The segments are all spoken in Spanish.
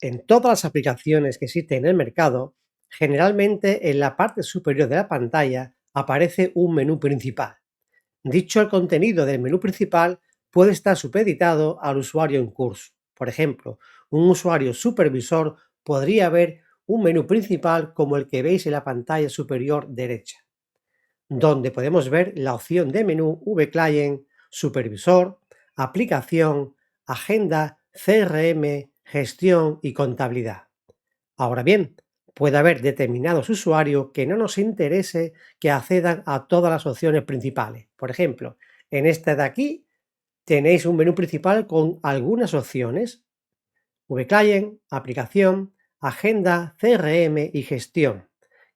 En todas las aplicaciones que existen en el mercado, generalmente en la parte superior de la pantalla aparece un menú principal. Dicho el contenido del menú principal puede estar supeditado al usuario en curso. Por ejemplo, un usuario supervisor podría ver un menú principal como el que veis en la pantalla superior derecha, donde podemos ver la opción de menú vClient, supervisor, aplicación, agenda, CRM, gestión y contabilidad. Ahora bien, puede haber determinados usuarios que no nos interese que accedan a todas las opciones principales. Por ejemplo, en esta de aquí tenéis un menú principal con algunas opciones: vClient, aplicación, agenda, CRM y gestión.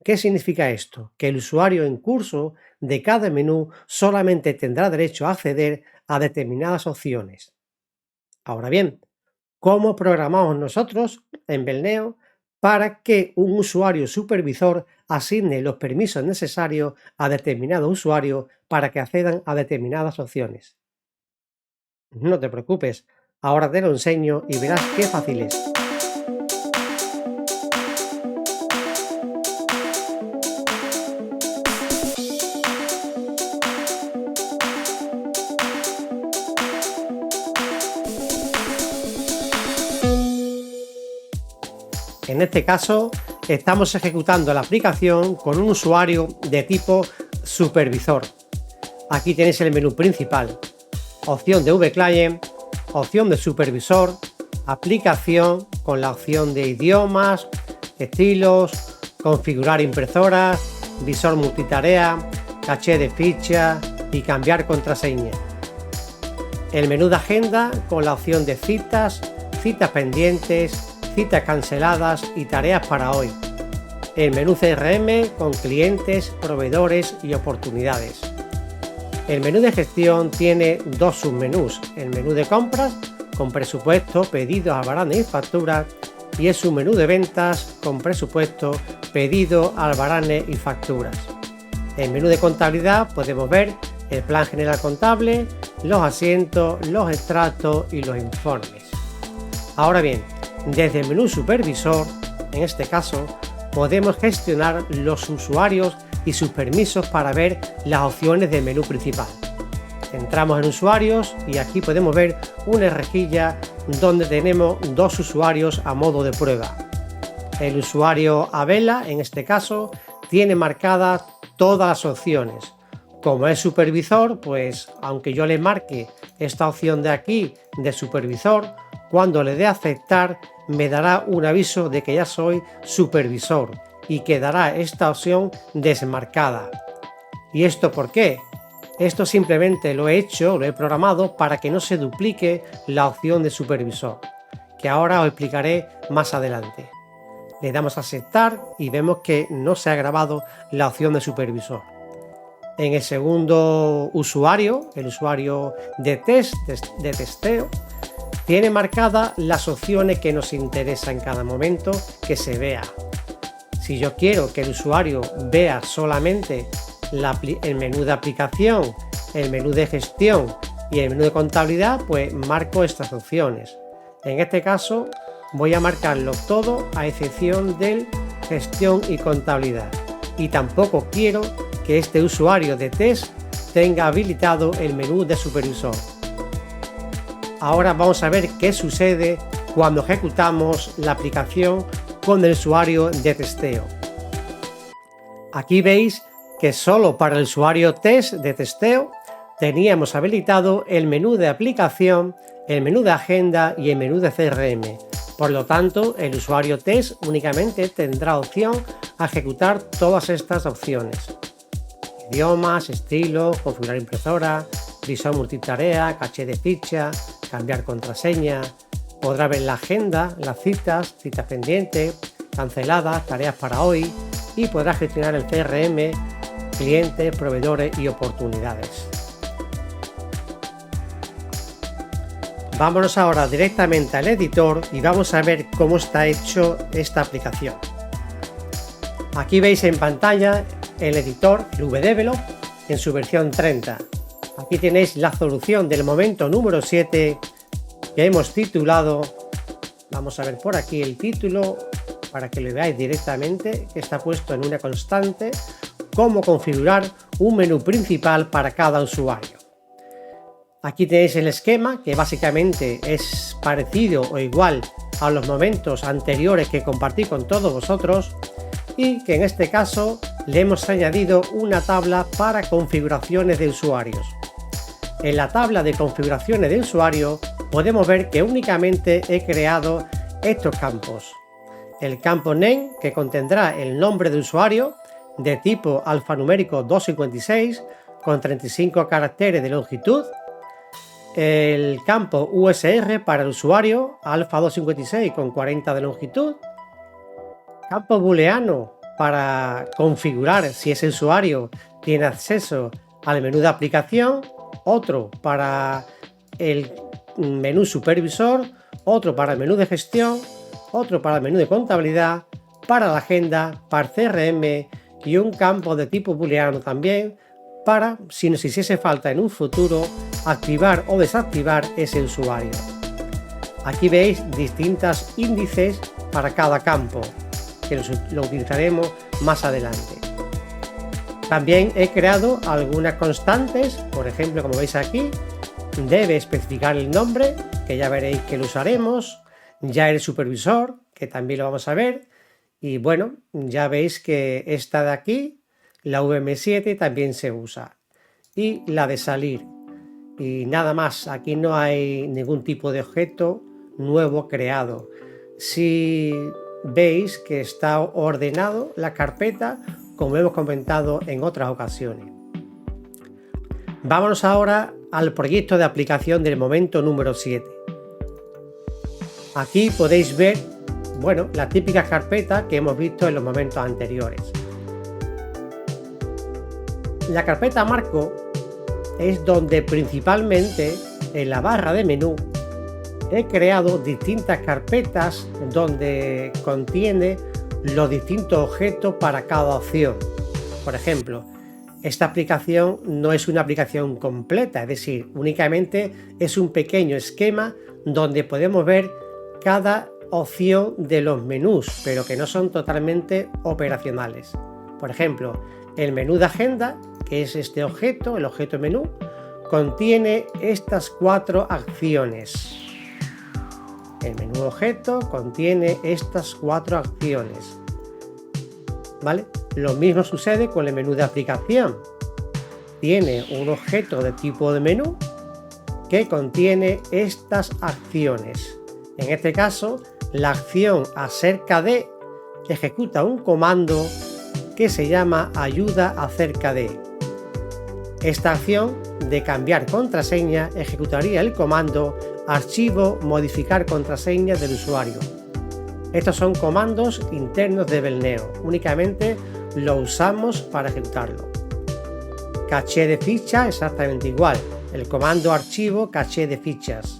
¿Qué significa esto? Que el usuario en curso de cada menú solamente tendrá derecho a acceder a determinadas opciones. Ahora bien, ¿cómo programamos nosotros en Belneo para que un usuario supervisor asigne los permisos necesarios a determinados usuarios para que accedan a determinadas opciones? No te preocupes, ahora te lo enseño y verás qué fácil es. En este caso, estamos ejecutando la aplicación con un usuario de tipo supervisor. Aquí tenéis el menú principal, opción de vClient, opción de supervisor, aplicación con la opción de idiomas, estilos, configurar impresoras, visor multitarea, caché de fichas y cambiar contraseña. El menú de agenda con la opción de citas, citas pendientes, citas canceladas y tareas para hoy. El menú CRM con clientes, proveedores y oportunidades. El menú de gestión tiene dos submenús: el menú de compras con presupuesto, pedidos, albaranes y facturas, y el submenú de ventas con presupuesto, pedidos, albaranes y facturas. En el menú de contabilidad podemos ver el plan general contable, los asientos, los extractos y los informes. Ahora bien, desde el menú supervisor, en este caso, podemos gestionar los usuarios y sus permisos para ver las opciones del menú principal. Entramos en usuarios y aquí podemos ver una rejilla donde tenemos dos usuarios a modo de prueba. El usuario Abela, en este caso, tiene marcadas todas las opciones. Como es supervisor, pues aunque yo le marque esta opción de aquí de supervisor, cuando le dé a aceptar me dará un aviso de que ya soy supervisor y quedará esta opción desmarcada. ¿Y esto por qué? Esto simplemente lo he programado para que no se duplique la opción de supervisor, que ahora os explicaré más adelante. Le damos a aceptar y vemos que no se ha grabado la opción de supervisor. En el segundo usuario, el usuario de testeo, tiene marcadas las opciones que nos interesa en cada momento que se vea. Si yo quiero que el usuario vea solamente el menú de aplicación, el menú de gestión y el menú de contabilidad, pues marco estas opciones. En este caso voy a marcarlo todo a excepción del gestión y contabilidad. Y tampoco quiero que este usuario de test tenga habilitado el menú de supervisor. Ahora vamos a ver qué sucede cuando ejecutamos la aplicación con el usuario de testeo. Aquí veis que solo para el usuario de testeo teníamos habilitado el menú de aplicación, el menú de agenda y el menú de CRM. Por lo tanto, el usuario test únicamente tendrá opción a ejecutar todas estas opciones: idiomas, estilos, configurar impresora, visor multitarea, caché de ficha, cambiar contraseña. Podrá ver la agenda, las citas pendientes, canceladas, tareas para hoy, y podrá gestionar el CRM, clientes, proveedores y oportunidades. Vámonos ahora directamente al editor y vamos a ver cómo está hecho esta aplicación. Aquí veis en pantalla el editor, el VDevelop, en su versión 30. Aquí tenéis la solución del momento número 7 que hemos titulado Vamos a ver por aquí el título para que lo veáis directamente, que está puesto en una constante, cómo configurar un menú principal para cada usuario. Aquí tenéis el esquema, que básicamente es parecido o igual a los momentos anteriores que compartí con todos vosotros, y que en este caso le hemos añadido una tabla para configuraciones de usuarios. En la tabla de configuraciones de usuario podemos ver que únicamente he creado estos campos. El campo name, que contendrá el nombre de usuario de tipo alfanumérico 256 con 35 caracteres de longitud. El campo USR para el usuario alfa 256 con 40 de longitud. Campo booleano para configurar si ese usuario tiene acceso al menú de aplicación. Otro para el menú supervisor, otro para el menú de gestión, otro para el menú de contabilidad, para la agenda, para CRM y un campo de tipo booleano también para, si nos hiciese falta en un futuro, activar o desactivar ese usuario. Aquí veis distintos índices para cada campo, que lo utilizaremos más adelante. También he creado algunas constantes, por ejemplo, como veis aquí, debe especificar el nombre, que ya veréis que lo usaremos, ya el supervisor, que también lo vamos a ver, y bueno, ya veis que esta de aquí, la VM7, también se usa, y la de salir, y nada más. Aquí no hay ningún tipo de objeto nuevo creado. Si veis que está ordenado la carpeta, como hemos comentado en otras ocasiones. Vámonos ahora al proyecto de aplicación del momento número 7. Aquí podéis ver, bueno, las típicas carpetas que hemos visto en los momentos anteriores. La carpeta marco es donde principalmente en la barra de menú he creado distintas carpetas donde contiene los distintos objetos para cada opción. Por ejemplo, esta aplicación no es una aplicación completa, es decir, únicamente es un pequeño esquema donde podemos ver cada opción de los menús, pero que no son totalmente operacionales. Por ejemplo, el menú de agenda, que es este objeto, el objeto menú, contiene estas 4 acciones. El menú objeto contiene estas 4 acciones, ¿vale? Lo mismo sucede con el menú de aplicación. Tiene un objeto de tipo de menú que contiene estas acciones. En este caso, la acción acerca de ejecuta un comando que se llama ayuda acerca de. Esta acción de cambiar contraseña ejecutaría el comando archivo modificar contraseña del usuario. Estos son comandos internos de Belneo, únicamente lo usamos para ejecutarlo. Caché de ficha exactamente igual, el comando archivo caché de fichas.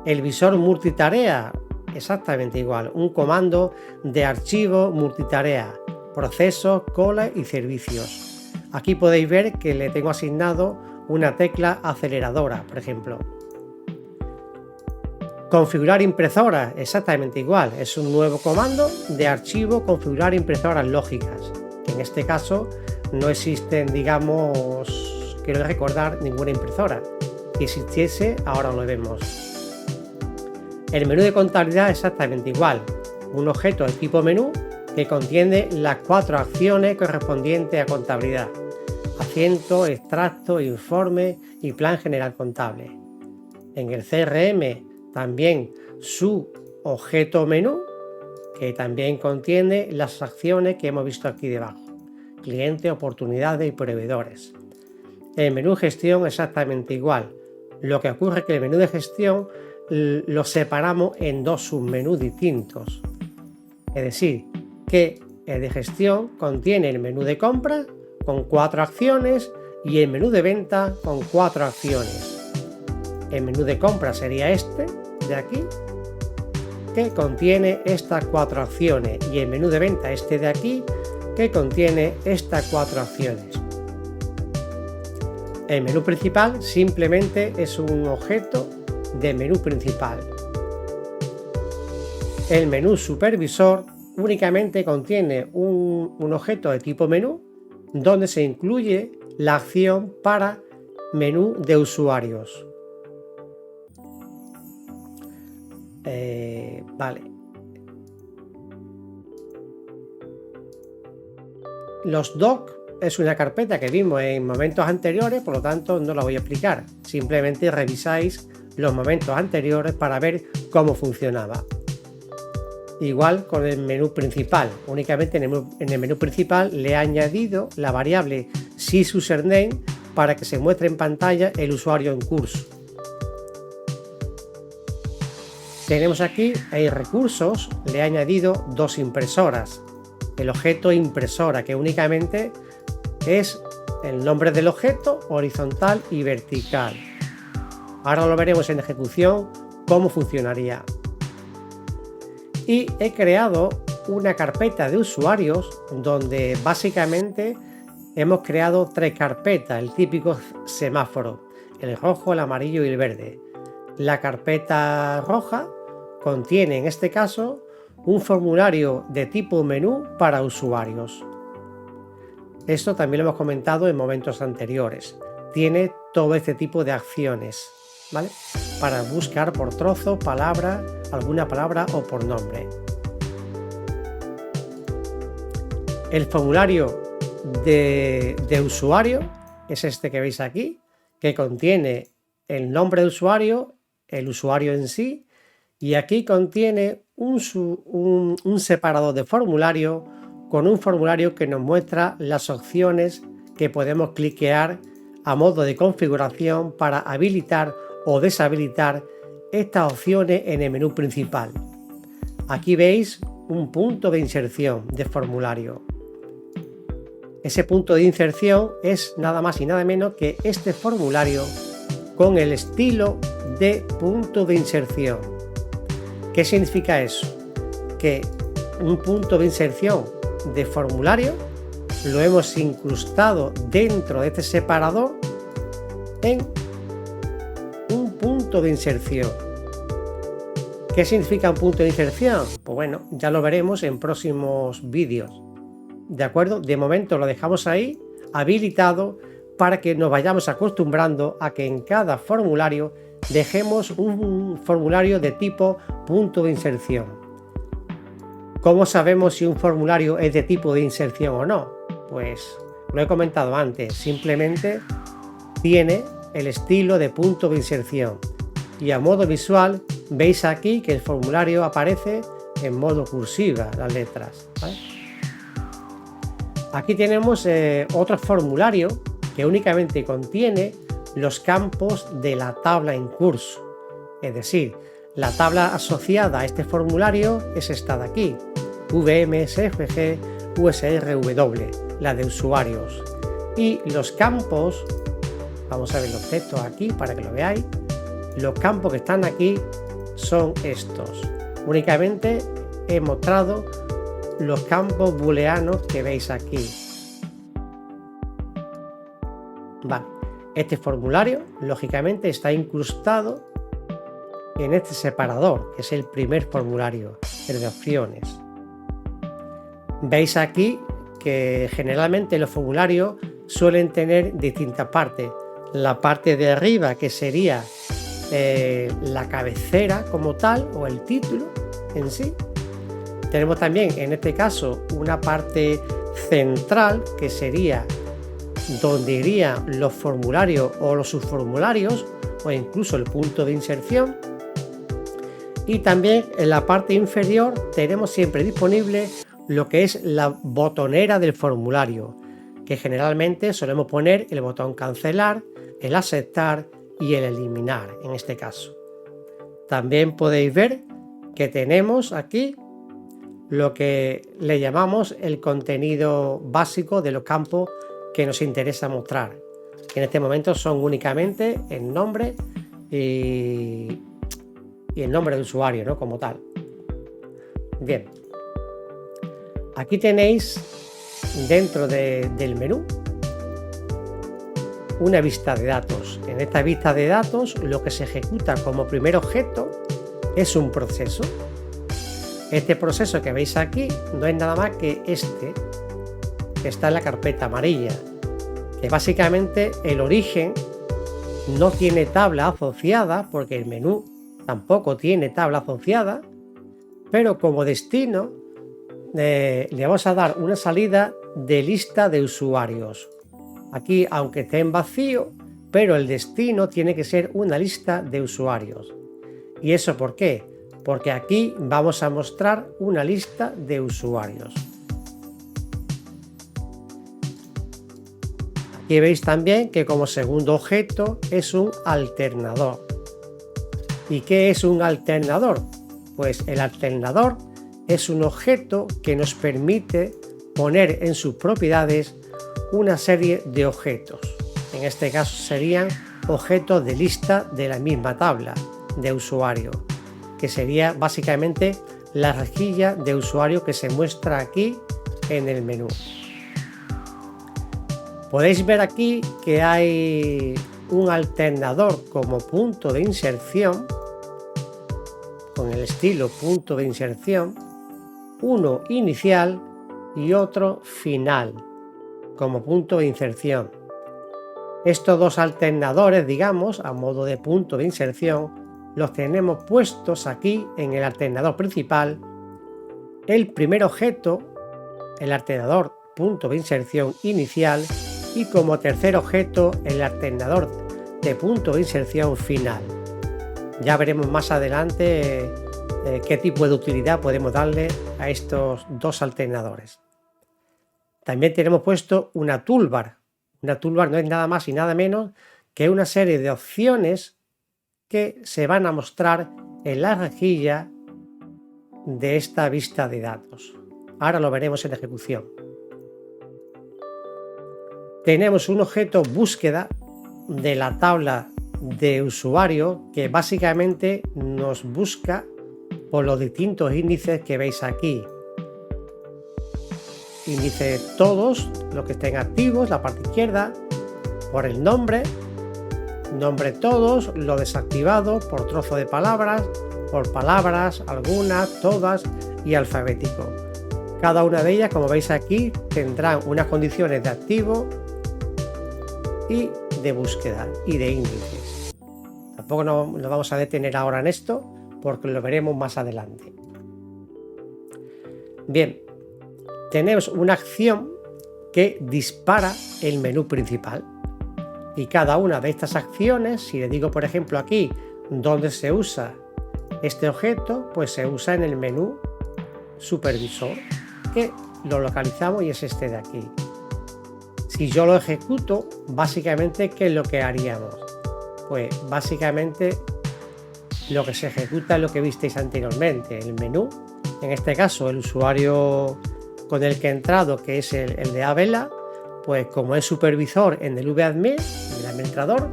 El visor multitarea exactamente igual, un comando de archivo multitarea, procesos, cola y servicios. Aquí podéis ver que le tengo asignado una tecla aceleradora, por ejemplo. Configurar impresora, exactamente igual, es un nuevo comando de archivo configurar impresoras lógicas, que en este caso no existen, digamos, quiero recordar, ninguna impresora. Si existiese, ahora lo vemos. El menú de contabilidad exactamente igual, un objeto de tipo menú que contiene las 4 acciones correspondientes a contabilidad: asiento, extracto, informe y plan general contable. En el CRM también su objeto menú, que también contiene las acciones que hemos visto aquí debajo: cliente, oportunidades y proveedores. El menú gestión exactamente igual. Lo que ocurre es que el menú de gestión lo separamos en 2 submenús distintos. Es decir, que el de gestión contiene el menú de compra con 4 acciones y el menú de venta con 4 acciones. El menú de compra sería este de aquí, que contiene estas 4 acciones, y el menú de venta este de aquí, que contiene estas 4 acciones. El menú principal simplemente es un objeto de menú principal. El menú supervisor únicamente contiene un objeto de tipo menú donde se incluye la acción para menú de usuarios. Vale. Los docs es una carpeta que vimos en momentos anteriores, por lo tanto no la voy a explicar. Simplemente revisáis los momentos anteriores para ver cómo funcionaba. Igual con el menú principal. Únicamente en el menú principal le he añadido la variable sysusername para que se muestre en pantalla el usuario en curso. Tenemos aquí en recursos, le he añadido dos impresoras. El objeto impresora, que únicamente es el nombre del objeto horizontal y vertical. Ahora lo veremos en ejecución cómo funcionaría. Y he creado una carpeta de usuarios donde básicamente hemos creado tres carpetas, el típico semáforo, el rojo, el amarillo y el verde. La carpeta roja contiene en este caso un formulario de tipo menú para usuarios. Esto también lo hemos comentado en momentos anteriores. Tiene todo este tipo de acciones, ¿vale? Para buscar por trozo, palabra, alguna palabra o por nombre. El formulario de usuario es este que veis aquí, que contiene el nombre de usuario, el usuario en sí, y aquí contiene un separador de formulario con un formulario que nos muestra las opciones que podemos cliquear a modo de configuración para habilitar o deshabilitar estas opciones en el menú principal. Aquí veis un punto de inserción de formulario. Ese punto de inserción es nada más y nada menos que este formulario con el estilo de punto de inserción. ¿Qué significa eso? Que un punto de inserción de formulario lo hemos incrustado dentro de este separador en un punto de inserción. ¿Qué significa un punto de inserción? Pues bueno, ya lo veremos en próximos vídeos. ¿De acuerdo? De momento lo dejamos ahí habilitado para que nos vayamos acostumbrando a que en cada formulario dejemos un formulario de tipo punto de inserción. ¿Cómo sabemos si un formulario es de tipo de inserción o no? Pues lo he comentado antes, simplemente tiene el estilo de punto de inserción y a modo visual veis aquí que el formulario aparece en modo cursiva, las letras, ¿vale? Aquí tenemos otro formulario que únicamente contiene los campos de la tabla en curso, es decir, la tabla asociada a este formulario es esta de aquí, VMSFG USRW, la de usuarios, y los campos, vamos a ver los textos aquí para que lo veáis, los campos que están aquí son estos. Únicamente he mostrado los campos booleanos que veis aquí. Vale. Este formulario lógicamente está incrustado en este separador, que es el primer formulario, el de opciones. Veis aquí que generalmente los formularios suelen tener distintas partes. La parte de arriba, que sería la cabecera como tal, o el título en sí. Tenemos también en este caso una parte central, que sería donde irían los formularios o los subformularios o incluso el punto de inserción. Y también en la parte inferior tenemos siempre disponible lo que es la botonera del formulario, que generalmente solemos poner el botón cancelar, el aceptar y el eliminar en este caso. También podéis ver que tenemos aquí lo que le llamamos el contenido básico de los campos que nos interesa mostrar, que en este momento son únicamente el nombre y el nombre de usuario, ¿no? Como tal. Bien, aquí tenéis dentro del menú una vista de datos. En esta vista de datos lo que se ejecuta como primer objeto es un proceso. Este proceso que veis aquí no es nada más que este, que está en la carpeta amarilla, que básicamente el origen no tiene tabla asociada porque el menú tampoco tiene tabla asociada, pero como destino le vamos a dar una salida de lista de usuarios. Aquí, aunque esté en vacío, pero el destino tiene que ser una lista de usuarios. ¿Y eso por qué? Porque aquí vamos a mostrar una lista de usuarios. Aquí veis también que como segundo objeto es un alternador. ¿Y qué es un alternador? Pues el alternador es un objeto que nos permite poner en sus propiedades una serie de objetos. En este caso serían objetos de lista de la misma tabla de usuario, que sería básicamente la rejilla de usuario que se muestra aquí en el menú. Podéis ver aquí que hay un alternador como punto de inserción, con el estilo punto de inserción, uno inicial y otro final, como punto de inserción. Estos dos alternadores, digamos, a modo de punto de inserción, los tenemos puestos aquí en el alternador principal. El primer objeto, el alternador punto de inserción inicial, y como tercer objeto el alternador de punto de inserción final. Ya veremos más adelante qué tipo de utilidad podemos darle a estos dos alternadores. También tenemos puesto una toolbar. Una toolbar no es nada más y nada menos que una serie de opciones que se van a mostrar en la rejilla de esta vista de datos. Ahora lo veremos en ejecución. Tenemos un objeto búsqueda de la tabla de usuario que básicamente nos busca por los distintos índices que veis aquí. Índice todos, los que estén activos, la parte izquierda, por el nombre, nombre todos, lo desactivado, por trozo de palabras, por palabras, algunas, todas y alfabético. Cada una de ellas, como veis aquí, tendrán unas condiciones de activo y de búsqueda y de índices. Tampoco nos vamos a detener ahora en esto porque lo veremos más adelante. Bien, tenemos una acción que dispara el menú principal y cada una de estas acciones, si le digo por ejemplo aquí dónde se usa este objeto, pues se usa en el menú supervisor, que lo localizamos y es este de aquí. Si yo lo ejecuto, básicamente, ¿qué es lo que haríamos? Pues básicamente lo que se ejecuta es lo que visteis anteriormente, el menú, en este caso el usuario con el que he entrado, que es el de Abela, pues como es supervisor en el vadmin, el administrador,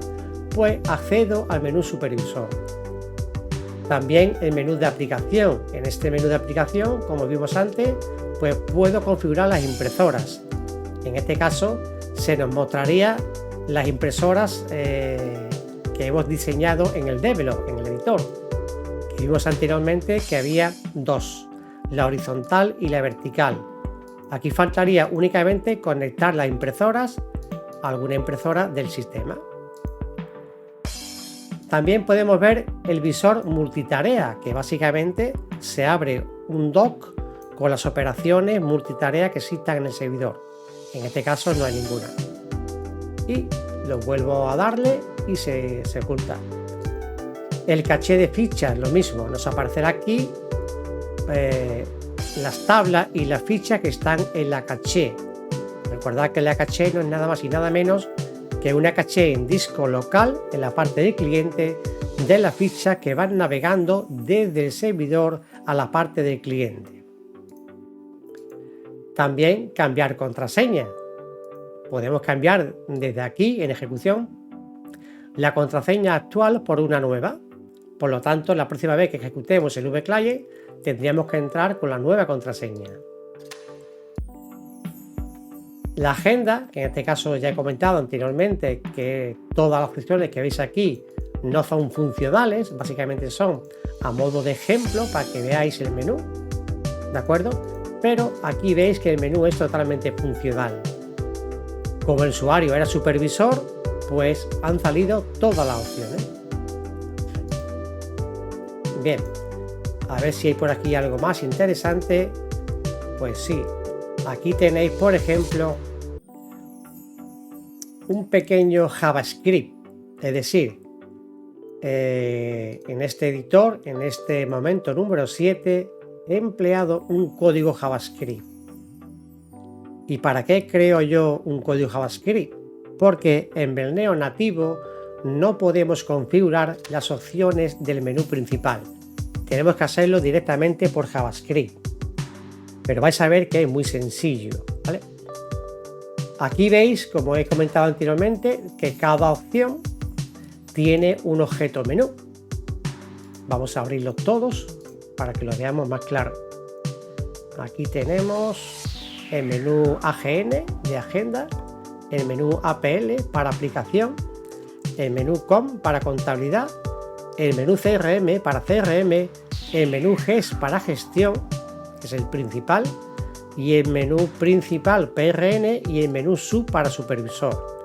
pues accedo al menú supervisor. También el menú de aplicación. En este menú de aplicación, como vimos antes, pues puedo configurar las impresoras. En este caso se nos mostraría las impresoras que hemos diseñado en el Develop, en el editor. Que vimos anteriormente que había dos, la horizontal y la vertical. Aquí faltaría únicamente conectar las impresoras a alguna impresora del sistema. También podemos ver el visor multitarea, que básicamente se abre un dock con las operaciones multitarea que existan en el servidor. En este caso no hay ninguna. Y lo vuelvo a darle y se oculta. El caché de fichas, lo mismo, nos aparecerá aquí las tablas y las fichas que están en la caché. Recordad que la caché no es nada más y nada menos que una caché en disco local en la parte del cliente de las fichas que van navegando desde el servidor a la parte del cliente. También cambiar contraseña. Podemos cambiar desde aquí en ejecución la contraseña actual por una nueva. Por lo tanto, la próxima vez que ejecutemos el vClient tendríamos que entrar con la nueva contraseña. La agenda, que en este caso ya he comentado anteriormente que todas las opciones que veis aquí no son funcionales, básicamente son a modo de ejemplo para que veáis el menú. ¿de acuerdo? Pero aquí veis que el menú es totalmente funcional. Como el usuario era supervisor, pues han salido todas las opciones. Bien, a ver si hay por aquí algo más interesante. Pues sí, aquí tenéis, por ejemplo, un pequeño JavaScript, es decir, en este editor, en este momento número 7, he empleado un código JavaScript. ¿Y para qué creo yo un código JavaScript? Porque en Berneo nativo no podemos configurar las opciones del menú principal. Tenemos que hacerlo directamente por JavaScript. Pero vais a ver que es muy sencillo, ¿vale? Aquí veis, como he comentado anteriormente, que cada opción tiene un objeto menú. Vamos a abrirlos todos para que lo veamos más claro. Aquí tenemos el menú AGN de agenda, el menú APL para aplicación, el menú COM para contabilidad, el menú CRM para CRM, el menú GES para gestión, que es el principal, y el menú principal PRN y el menú sub para supervisor.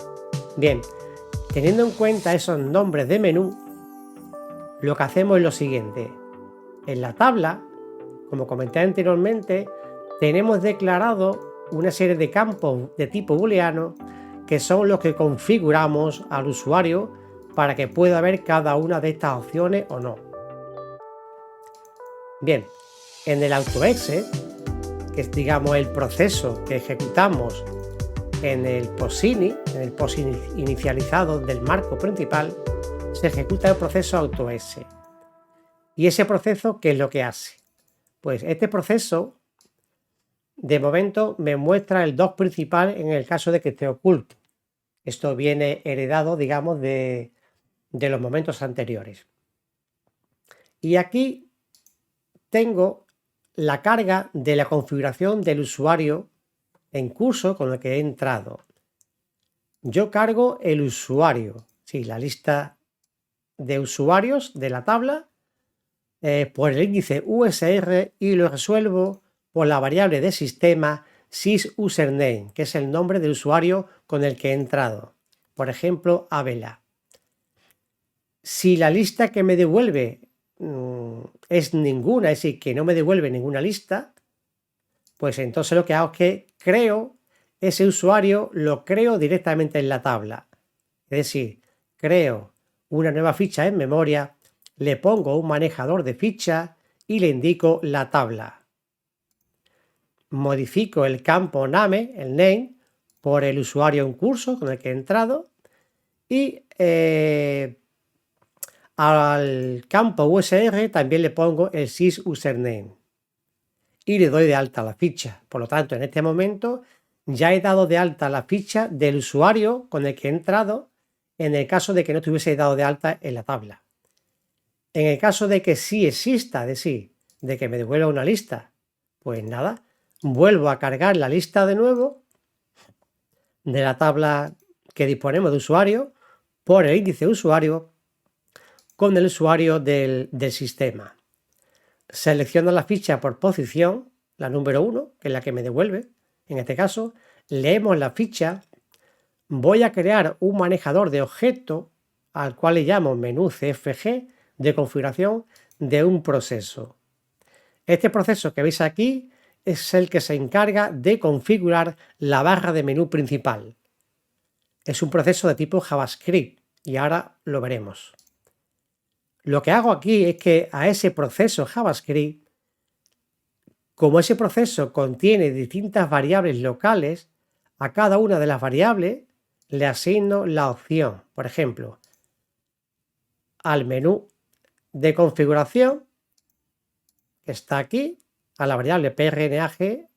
Bien, teniendo en cuenta esos nombres de menú, lo que hacemos es lo siguiente. En la tabla, como comenté anteriormente, tenemos declarado una serie de campos de tipo booleano que son los que configuramos al usuario para que pueda ver cada una de estas opciones o no. Bien, en el AutoExe, que es digamos el proceso que ejecutamos en el POSINI, en el POS inicializado del marco principal, se ejecuta el proceso AutoExe. ¿Y ese proceso qué es lo que hace? Pues este proceso de momento me muestra el doc principal en el caso de que esté oculto. Esto viene heredado, digamos, de los momentos anteriores. Y aquí tengo la carga de la configuración del usuario en curso con el que he entrado. Yo cargo el usuario, sí, la lista de usuarios de la tabla por el índice USR y lo resuelvo por la variable de sistema sysusername, que es el nombre del usuario con el que he entrado. Por ejemplo, Abela. Si la lista que me devuelve es ninguna, es decir, que no me devuelve ninguna lista, pues entonces lo que hago es que creo ese usuario, lo creo directamente en la tabla. Es decir, creo una nueva ficha en memoria, le pongo un manejador de fichas y le indico la tabla. Modifico el campo name, el name, por el usuario en curso con el que he entrado y al campo USR también le pongo el sysusername y le doy de alta la ficha. Por lo tanto, en este momento ya he dado de alta la ficha del usuario con el que he entrado en el caso de que no estuviese dado de alta en la tabla. En el caso de que sí exista, es decir, de que me devuelva una lista, pues nada, vuelvo a cargar la lista de nuevo de la tabla que disponemos de usuario por el índice de usuario con el usuario del sistema. Selecciono la ficha por posición, la número 1, que es la que me devuelve. En este caso, leemos la ficha. Voy a crear un manejador de objetos al cual le llamo menú CFG de configuración de un proceso. Este proceso que veis aquí es el que se encarga de configurar la barra de menú principal. Es un proceso de tipo JavaScript y ahora lo veremos. Lo que hago aquí es que a ese proceso JavaScript, como ese proceso contiene distintas variables locales, a cada una de las variables le asigno la opción. Por ejemplo, al menú de configuración, que está aquí, a la variable PRNAGN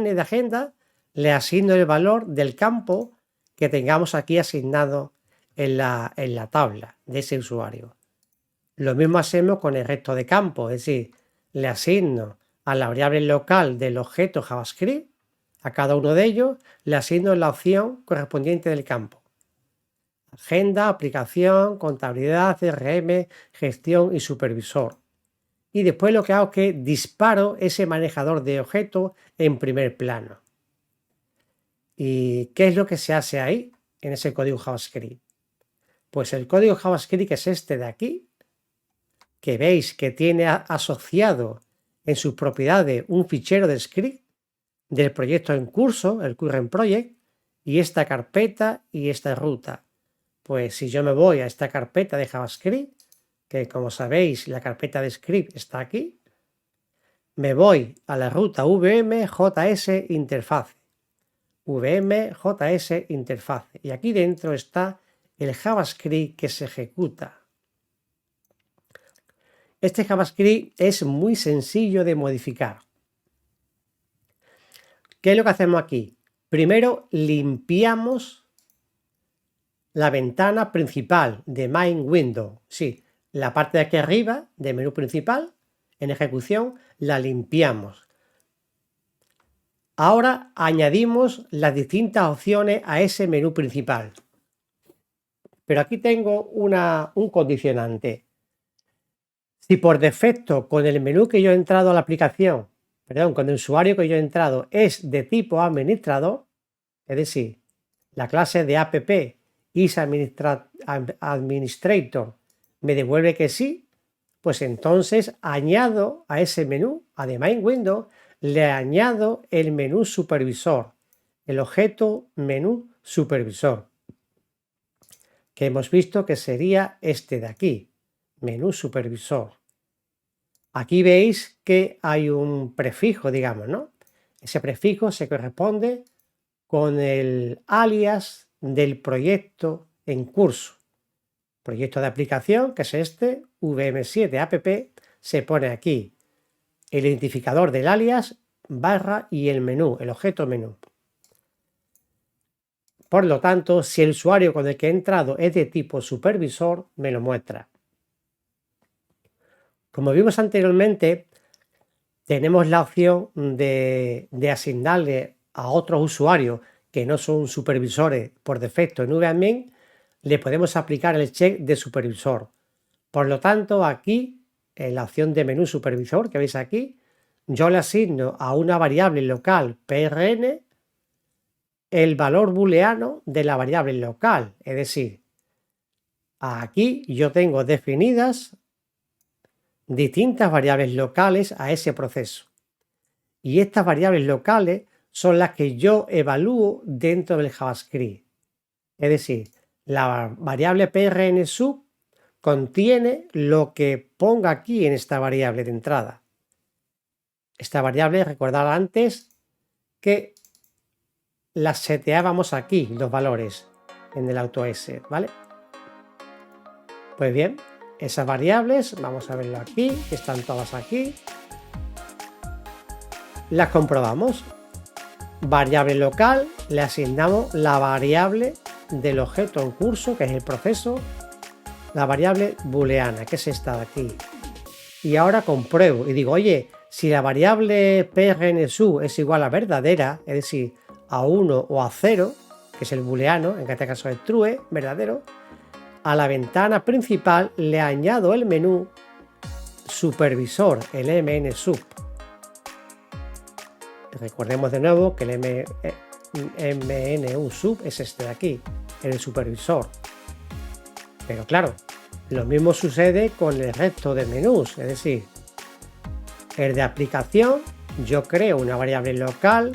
de agenda, le asigno el valor del campo que tengamos aquí asignado en la tabla de ese usuario. Lo mismo hacemos con el resto de campos, es decir, le asigno a la variable local del objeto JavaScript, a cada uno de ellos le asigno la opción correspondiente del campo. Agenda, aplicación, contabilidad, CRM, gestión y supervisor. y después lo que hago es que disparo ese manejador de objetos en primer plano. ¿Y qué es lo que se hace ahí en ese código JavaScript? Pues el código JavaScript es este de aquí, que veis que tiene asociado en sus propiedades un fichero de script del proyecto en curso, el current project, y esta carpeta y esta ruta. Pues si yo me voy a esta carpeta de JavaScript, que como sabéis la carpeta de script está aquí, me voy a la ruta VM.js interface. VM.js interface. Y aquí dentro está el JavaScript que se ejecuta. Este JavaScript es muy sencillo de modificar. ¿Qué es lo que hacemos aquí? Primero limpiamos la ventana principal de Main Window. Sí, la parte de aquí arriba del menú principal en ejecución la limpiamos. Ahora añadimos las distintas opciones a ese menú principal. Pero aquí tengo un condicionante. Si por defecto con el menú que yo he entrado a la aplicación, con el usuario que yo he entrado es de tipo administrador, es decir, la clase de app isAdministrator me devuelve que sí, pues entonces añado a ese menú, a The Main Window, le añado el menú supervisor, el objeto menú supervisor, que hemos visto que sería este de aquí, menú supervisor. Aquí veis que hay un prefijo, digamos, ¿no? Ese prefijo se corresponde con el alias del proyecto en curso. Proyecto de aplicación, que es este, VM7 app, se pone aquí el identificador del alias, barra y el menú, el objeto menú. Por lo tanto, si el usuario con el que he entrado es de tipo supervisor, me lo muestra. Como vimos anteriormente, tenemos la opción de asignarle a otros usuarios que no son supervisores por defecto en vAdmin, le podemos aplicar el check de supervisor. Por lo tanto, aquí, en la opción de menú supervisor que veis aquí, yo le asigno a una variable local PRN el valor booleano de la variable local. Es decir, aquí yo tengo definidas distintas variables locales a ese proceso. Y estas variables locales son las que yo evalúo dentro del JavaScript. Es decir, la variable PRN sub contiene lo que ponga aquí en esta variable de entrada. Esta variable, recordad antes que las seteábamos aquí, los valores, en el AutoExec, ¿vale? Pues bien, esas variables, vamos a verlo aquí, están todas aquí. Las comprobamos. Variable local, le asignamos la variable del objeto en curso, que es el proceso, la variable booleana, que es esta de aquí. Y ahora compruebo y digo, oye, si la variable PRNSU es igual a verdadera, es decir, a 1 o a 0, que es el booleano, en este caso es true, verdadero, a la ventana principal le añado el menú supervisor, el MNSUB. Recordemos de nuevo que el MNU sub es este de aquí, el supervisor. Pero claro, lo mismo sucede con el resto de menús, es decir, el de aplicación, yo creo una variable local,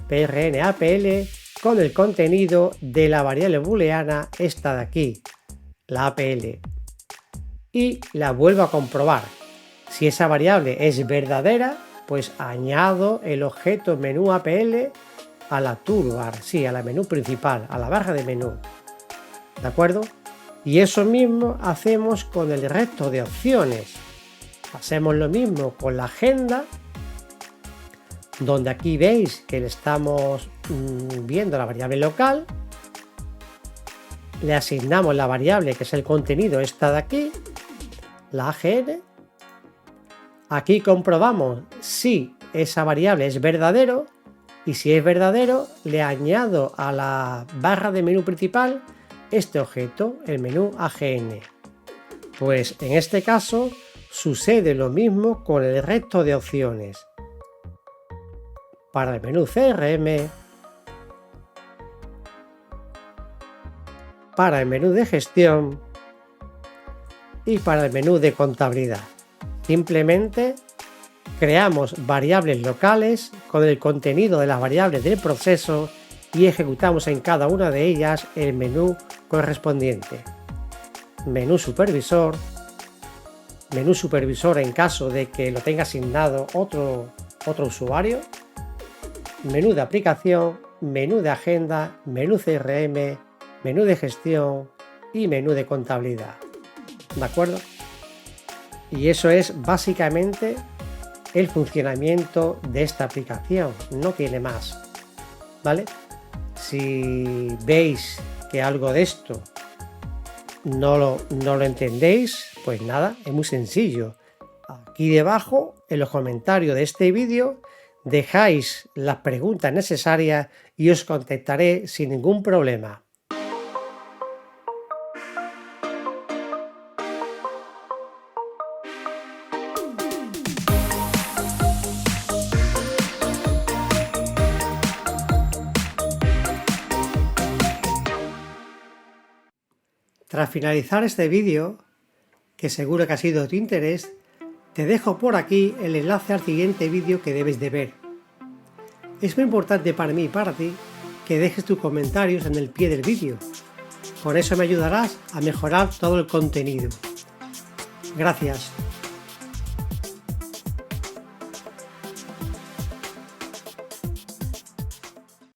PRNAPL, con el contenido de la variable booleana esta de aquí, la APL, y la vuelvo a comprobar. Si esa variable es verdadera, pues añado el objeto menú APL a la toolbar, sí, a la menú principal, a la barra de menú. ¿De acuerdo? Y eso mismo hacemos con el resto de opciones. Hacemos lo mismo con la agenda, donde aquí veis que le estamos viendo la variable local. Le asignamos la variable que es el contenido, esta de aquí, la AGN. Aquí comprobamos si esa variable es verdadero y si es verdadero le añado a la barra de menú principal este objeto, el menú AGN. Pues en este caso Sucede lo mismo con el resto de opciones. Para el menú CRM, para el menú de gestión y para el menú de contabilidad. Simplemente creamos variables locales con el contenido de las variables del proceso y ejecutamos en cada una de ellas el menú correspondiente. Menú supervisor en caso de que lo tenga asignado otro usuario, menú de aplicación, menú de agenda, menú CRM, menú de gestión y menú de contabilidad. ¿De acuerdo? Y eso es básicamente el funcionamiento de esta aplicación, no tiene más, ¿vale? Si veis que algo de esto no lo entendéis, pues nada, es muy sencillo. Aquí debajo, en los comentarios de este vídeo, dejáis las preguntas necesarias y os contestaré sin ningún problema. Tras finalizar este vídeo, que seguro que ha sido de tu interés, te dejo por aquí el enlace al siguiente vídeo que debes de ver. Es muy importante para mí y para ti que dejes tus comentarios en el pie del vídeo. Con eso me ayudarás a mejorar todo el contenido. Gracias.